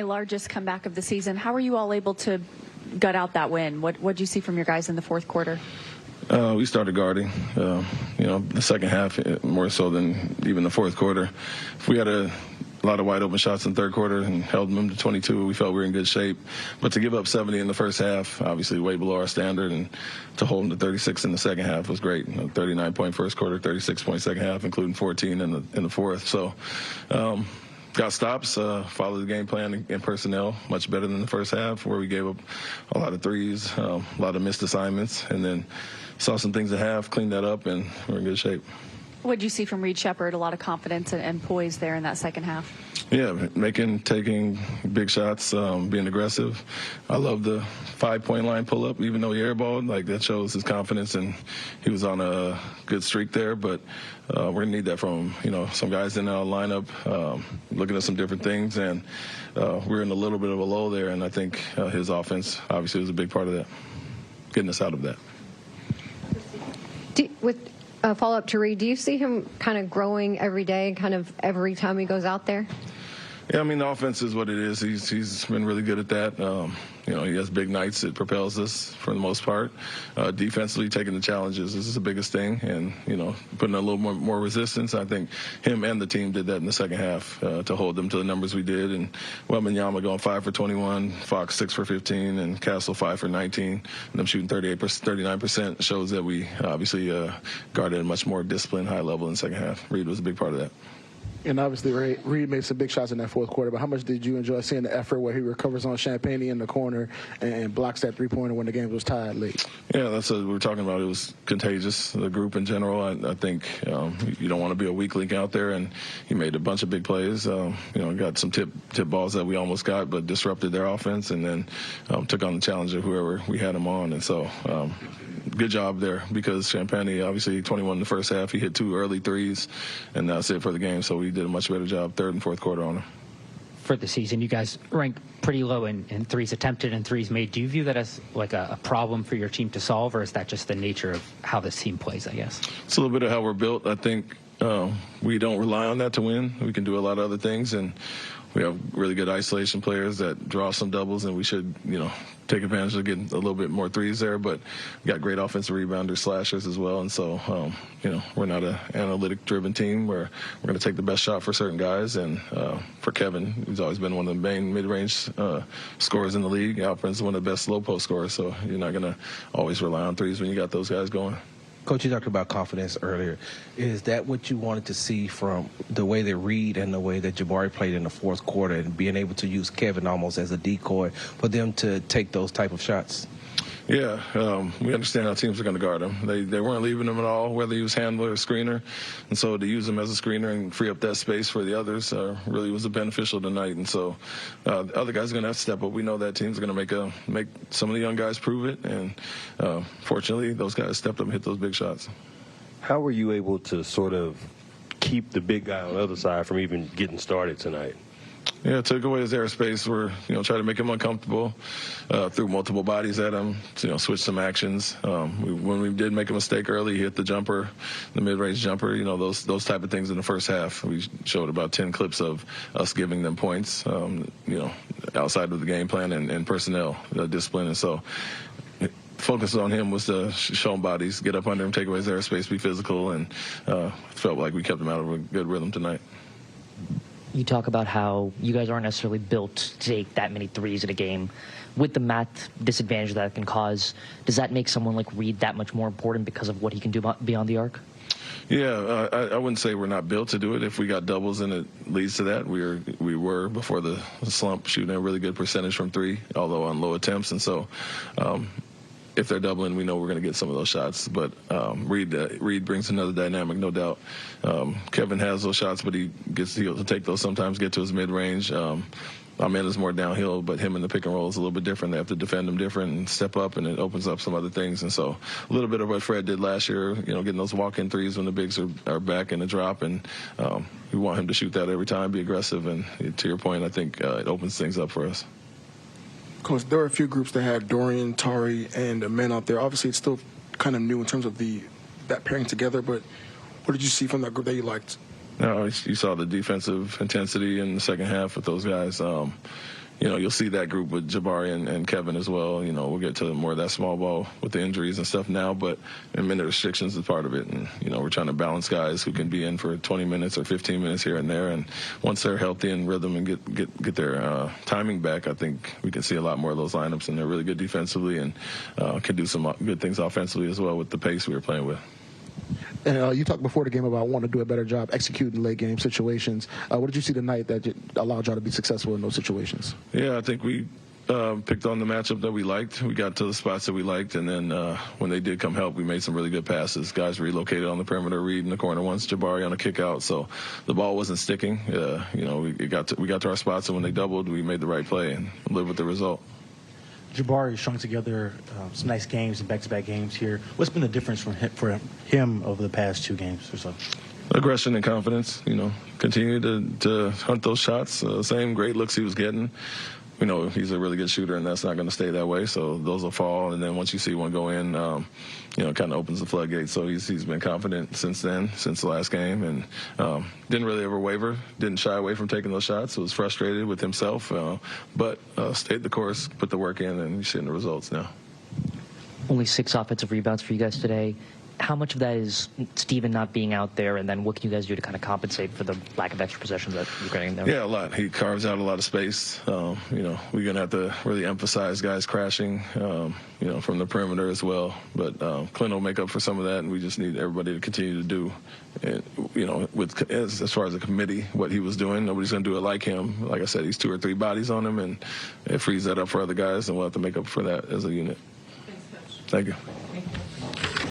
Largest comeback of the season. How were you all able to gut out that win? What did you see from your guys in the fourth quarter? We started guarding, the second half more so than even the fourth quarter. If we had a lot of wide open shots in the third quarter and held them to 22, we felt we were in good shape. But to give up 70 in the first half, obviously way below our standard, and to hold them to 36 in the second half was great. 39-point first quarter, 36-point second half, including 14 in the fourth. So got stops, followed the game plan in personnel much better than the first half, where we gave up a lot of threes, a lot of missed assignments, and then saw some things at half, cleaned that up, and we're in good shape. What did you see from Reed Sheppard? A lot of confidence and poise there in that second half. Yeah, taking big shots, being aggressive. I love the 5-point line pull-up, even though he airballed. Like, that shows his confidence, and he was on a good streak there. But we're going to need that from him. Some guys in our lineup looking at some different things, and we're in a little bit of a lull there, and I think his offense obviously was a big part of that, getting us out of that. With a follow-up to Reed, do you see him kind of growing every day, kind of every time he goes out there? Yeah, the offense is what it is. He's been really good at that. He has big nights. It propels us for the most part. Defensively, taking the challenges is the biggest thing, and putting a little more resistance. I think him and the team did that in the second half to hold them to the numbers we did. And Wembanyama going 5 for 21, Fox 6 for 15, and Castle 5 for 19. And them shooting 39% shows that we obviously guarded a much more disciplined, high level in the second half. Reed was a big part of that. And obviously, Reed made some big shots in that fourth quarter, but how much did you enjoy seeing the effort where he recovers on Champagne in the corner and blocks that three-pointer when the game was tied late? Yeah, that's what we were talking about. It was contagious, the group in general. I think you don't want to be a weak link out there, and he made a bunch of big plays. Got some tip balls that we almost got, but disrupted their offense, and then took on the challenge of whoever we had him on. And so good job there, because Champagne, obviously 21 in the first half. He hit 2 early threes, and that's it for the game. So we did a much better job third and fourth quarter on him. For the season, you guys rank pretty low in threes attempted and threes made. Do you view that as like a problem for your team to solve, or is that just the nature of how this team plays, I guess? It's a little bit of how we're built. I think we don't rely on that to win. We can do a lot of other things, and we have really good isolation players that draw some doubles, and we should, take advantage of getting a little bit more threes there. But we got great offensive rebounders, slashers as well, and so, we're not an analytic-driven team. We're going to take the best shot for certain guys, and for Kevin, he's always been one of the main mid-range scorers in the league. Alperin's one of the best slow-post scorers, so you're not going to always rely on threes when you got those guys going. Coach, you talked about confidence earlier. Is that what you wanted to see from the way that Reed and the way that Jabari played in the fourth quarter, and being able to use Kevin almost as a decoy for them to take those type of shots? Yeah, we understand how teams are going to guard him. They weren't leaving him at all, whether he was handler or screener. And so to use him as a screener and free up that space for the others really was beneficial tonight. And so the other guys are going to have to step up. We know that teams are going to make some of the young guys prove it. And fortunately, those guys stepped up and hit those big shots. How were you able to sort of keep the big guy on the other side from even getting started tonight? Yeah, took away his airspace. We're, try to make him uncomfortable, threw multiple bodies at him, switch some actions. When we did make a mistake early, he hit the jumper, the mid-range jumper, those type of things in the first half. We showed about 10 clips of us giving them points, outside of the game plan and personnel discipline. And so focus on him was to show him bodies, get up under him, take away his airspace, be physical, and felt like we kept him out of a good rhythm tonight. You talk about how you guys aren't necessarily built to take that many threes in a game. With the math disadvantage that can cause, does that make someone like Reed that much more important because of what he can do beyond the arc? Yeah, I wouldn't say we're not built to do it. If we got doubles and it leads to that, we were before the slump shooting a really good percentage from three, although on low attempts. And so if they're doubling, we know we're going to get some of those shots. But Reed brings another dynamic, no doubt. Kevin has those shots, but he'll take those sometimes, get to his mid-range. Amanda's more downhill, but him in the pick and roll is a little bit different. They have to defend him different and step up, and it opens up some other things. And so a little bit of what Fred did last year, getting those walk-in threes when the bigs are back in the drop. And we want him to shoot that every time, be aggressive. And to your point, I think it opens things up for us. Coach, there are a few groups that had Dorian, Tari, and men out there. Obviously, it's still kind of new in terms of that pairing together, but what did you see from that group that you liked? No, you saw the defensive intensity in the second half with those guys. you'll see that group with Jabari and Kevin as well. We'll get to more of that small ball with the injuries and stuff now, but minute restrictions is part of it. And, we're trying to balance guys who can be in for 20 minutes or 15 minutes here and there. And once they're healthy and rhythm and get their timing back, I think we can see a lot more of those lineups. And they're really good defensively and can do some good things offensively as well with the pace we were playing with. And you talked before the game about wanting to do a better job executing late game situations. What did you see tonight that allowed y'all to be successful in those situations? Yeah, I think we picked on the matchup that we liked. We got to the spots that we liked, and then when they did come help, we made some really good passes. Guys relocated on the perimeter, Reed in the corner once, Jabari on a kick out. So the ball wasn't sticking. We got to our spots, and when they doubled, we made the right play and lived with the result. Jabari strung together some nice games and back-to-back games here. What's been the difference for him over the past 2 games or so? Aggression and confidence, continue to hunt those shots. Same great looks he was getting. He's a really good shooter, and that's not going to stay that way. So those will fall, and then once you see one go in, it kind of opens the floodgates. So he's been confident since then, since the last game, and didn't really ever waver, didn't shy away from taking those shots. Was frustrated with himself, but stayed the course, put the work in, and you're seeing the results now. Only 6 offensive rebounds for you guys today. How much of that is Steven not being out there, and then what can you guys do to kind of compensate for the lack of extra possessions that you're getting there? Yeah, a lot. He carves out a lot of space. We're going to have to really emphasize guys crashing, from the perimeter as well. But Clint will make up for some of that, and we just need everybody to continue to do, as far as the committee, what he was doing. Nobody's going to do it like him. Like I said, he's 2 or 3 bodies on him, and it frees that up for other guys, and we'll have to make up for that as a unit. Thanks, Coach. Thank you.